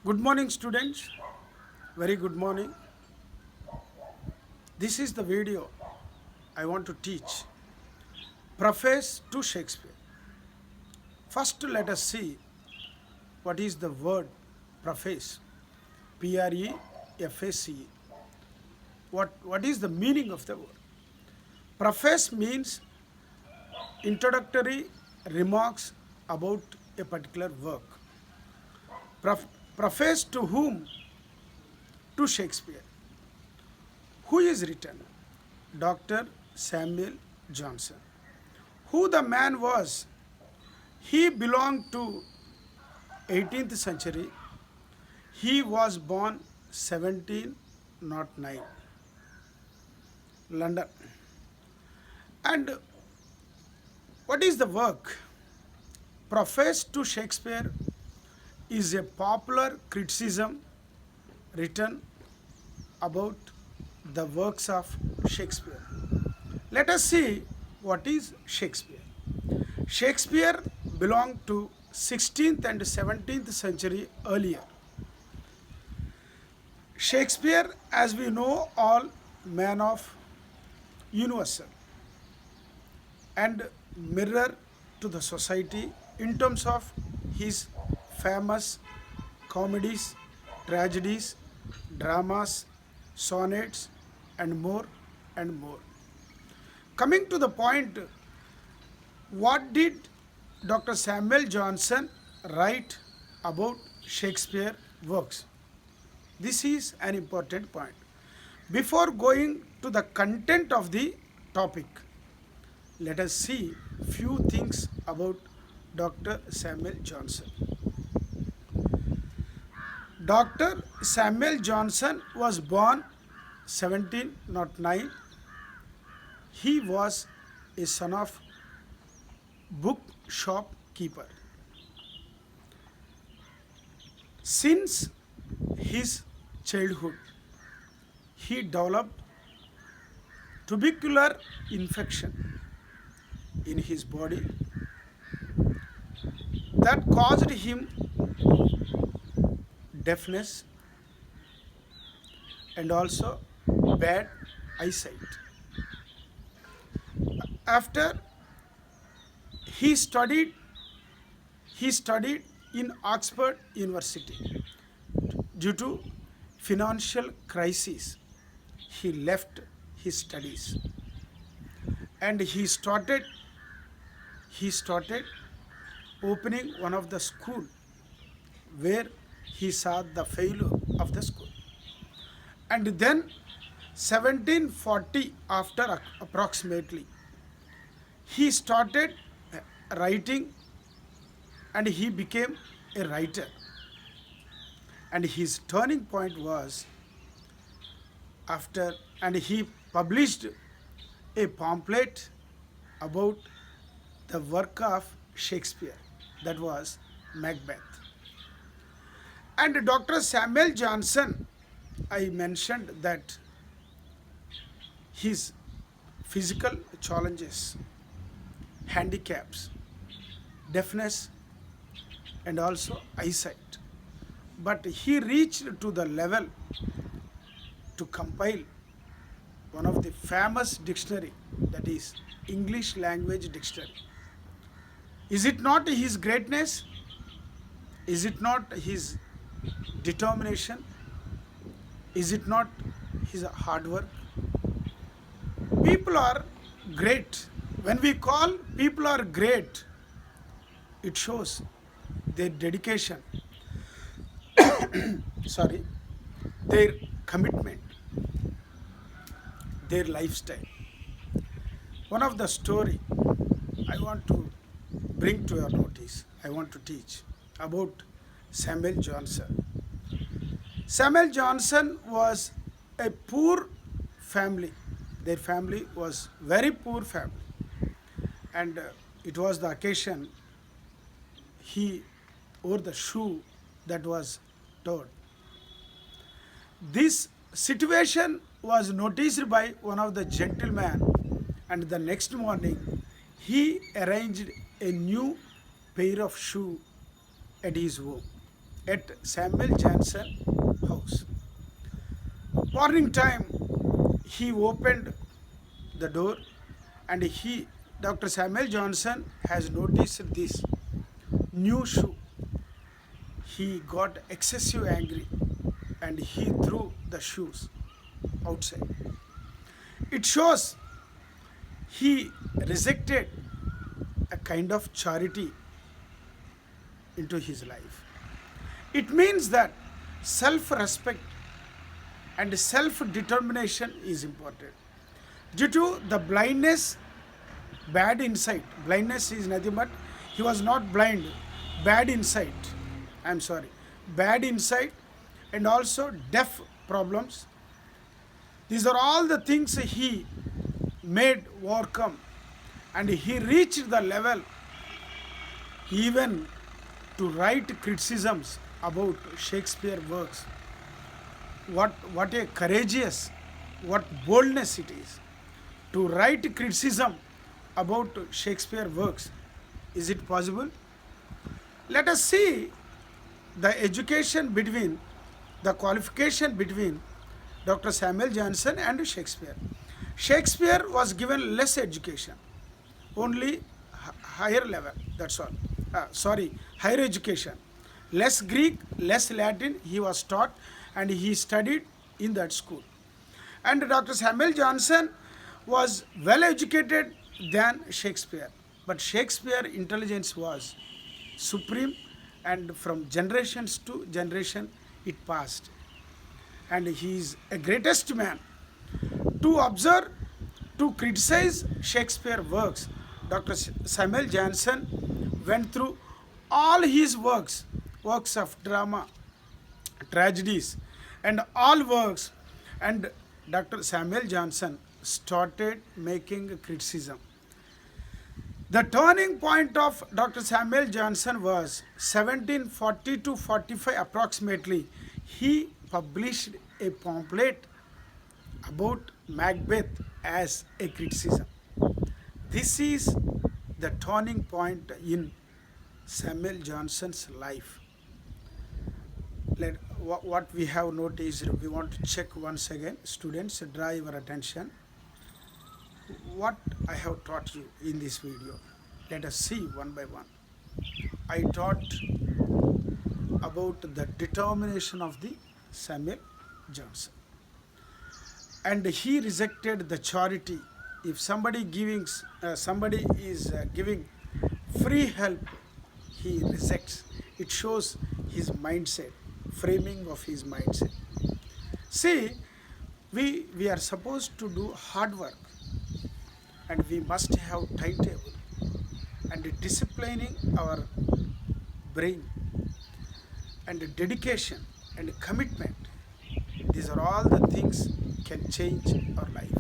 Good morning, students. Very good morning. This is the video I want to teach. Preface to Shakespeare. First, let us see what is the word preface. Preface. What is the meaning of the word? Preface means introductory remarks about a particular work. Preface to whom? To Shakespeare. Who is written? Dr. Samuel Johnson. Who the man was? He belonged to 18th century. He was born 1709, London. And what is the work? Preface to Shakespeare is a popular criticism written about the works of Shakespeare. Let us see what is Shakespeare. Shakespeare belonged to 16th and 17th century earlier. Shakespeare, as we know, all man of universal and mirror to the society in terms of his famous comedies, tragedies, dramas, sonnets, and more and more. Coming to the point, what did Dr. Samuel Johnson write about Shakespeare works? This is an important point. Before going to the content of the topic, let us see few things about Dr. Samuel Johnson. Dr. Samuel Johnson was born 1709. He was a son of bookshop keeper. Since his childhood, he developed tubercular infection in his body that caused him deafness and also bad eyesight. After he studied in Oxford University. Due to financial crisis, he left his studies and he started opening one of the school where he saw the failure of the school. And then 1740, after approximately, he started writing and he became a writer. And his turning point was after, and he published a pamphlet about the work of Shakespeare, that was Macbeth. And Dr. Samuel Johnson, I mentioned that his physical challenges, handicaps, deafness, and also eyesight. But he reached to the level to compile one of the famous dictionary, that is English language dictionary. Is it not his greatness? Is it not his determination? Is it not his hard work? People are great. When we call people are great, it shows their dedication, their commitment, their lifestyle. One of the story I want to bring to your notice, I want to teach about Samuel Johnson. Samuel Johnson was a poor family. Their family was very poor family. And it was the occasion he wore the shoe that was torn. This situation was noticed by one of the gentlemen, and the next morning he arranged a new pair of shoe at his home. at Samuel Johnson house. Morning time, he opened the door and Dr. Samuel Johnson has noticed this new shoe. He got excessive angry and he threw the shoes outside. It shows he rejected a kind of charity into his life. It means that self respect and self determination is important. Due to the blindness, bad insight, blindness is nothing but he was not blind, bad insight. I'm sorry, bad insight and also deaf problems. These are all the things he made overcome, and he reached the level even to write criticisms about Shakespeare works. What a courageous, what boldness it is to write criticism about Shakespeare works. Is it possible? Let us see the education between, the qualification between Dr. Samuel Johnson and Shakespeare. Shakespeare was given less education, only higher level, that's all. Higher education. Less Greek, less Latin he was taught and he studied in that school. And Dr. Samuel Johnson was well educated than Shakespeare. But Shakespeare intelligence was supreme, and from generations to generation it passed. And he is a greatest man. To observe, to criticize Shakespeare works, Dr. Samuel Johnson went through all his works, works of drama, tragedies, and all works, and Dr. Samuel Johnson started making criticism. The turning point of Dr. Samuel Johnson was 1740 to 45 approximately. He published a pamphlet about Macbeth as a criticism. This is the turning point in Samuel Johnson's life. What we have noticed, we want to check once again. Students, draw your attention. What I have taught you in this video. Let us see one by one. I taught about the determination of the Samuel Johnson. And he rejected the charity. If somebody is giving free help, he rejects. It shows his mindset, framing of his mindset. See, we are supposed to do hard work, and we must have timetable and disciplining our brain and dedication and commitment. These are all the things can change our life.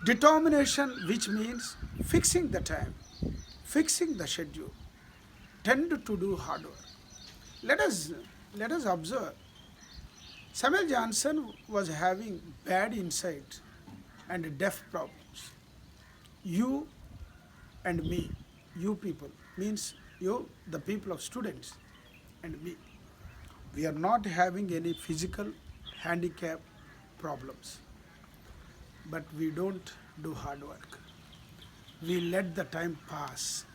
Determination, which means fixing the time, fixing the schedule, tend to do hard work. Let us observe. Samuel Johnson was having bad insight and deaf problems. You and me, you people, means you, the people of students, and me. We are not having any physical handicap problems, but we don't do hard work. We let the time pass.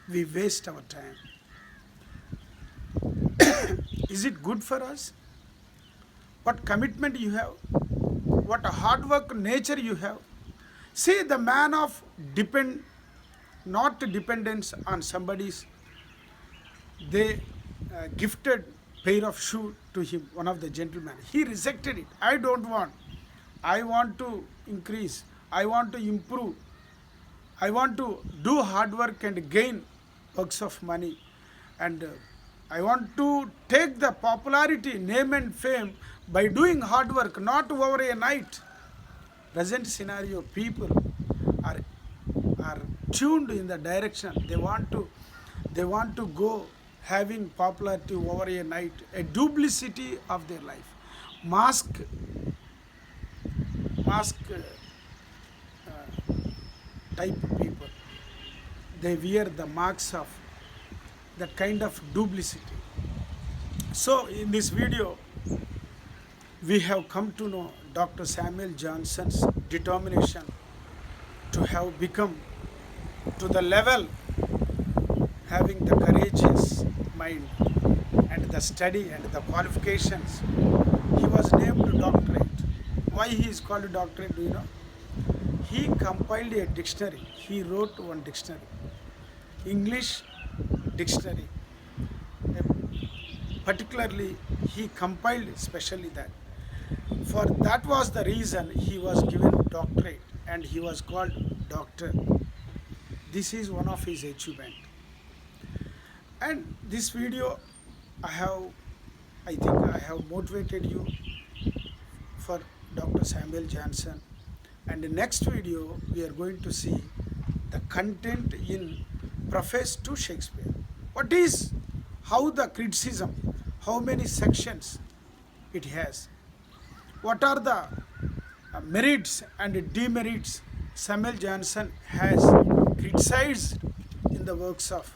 We waste our time. Is it good for us? What commitment you have? What a hard work nature you have? See, the man of not dependence on somebody's, they gifted pair of shoe to him, one of the gentlemen. He rejected it. I don't want. I want to increase. I want to improve. I want to do hard work and gain works of money. And I want to take the popularity, name and fame by doing hard work, not over a night. Present scenario, people are tuned in the direction. They want to go having popularity over a night, a duplicity of their life. Mask type people. They wear the marks of that kind of duplicity. So in this video, we have come to know Dr. Samuel Johnson's determination to have become to the level having the courageous mind and the study and the qualifications. He was named doctorate. Why he is called doctorate, do you know? He compiled a dictionary. He wrote one dictionary, English dictionary. Particularly, he compiled especially that. For that was the reason he was given doctorate and he was called doctor. This is one of his achievement. And this video, I think I have motivated you for Dr. Samuel Johnson. And the next video, we are going to see the content in Preface to Shakespeare. What is, how the criticism, how many sections it has. What are the merits and demerits Samuel Johnson has criticized in the works of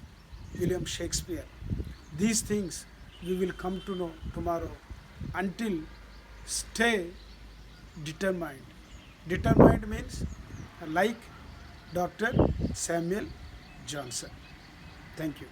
William Shakespeare. These things we will come to know tomorrow. Until, stay determined. Determined means like Dr. Samuel Johnson. Thank you.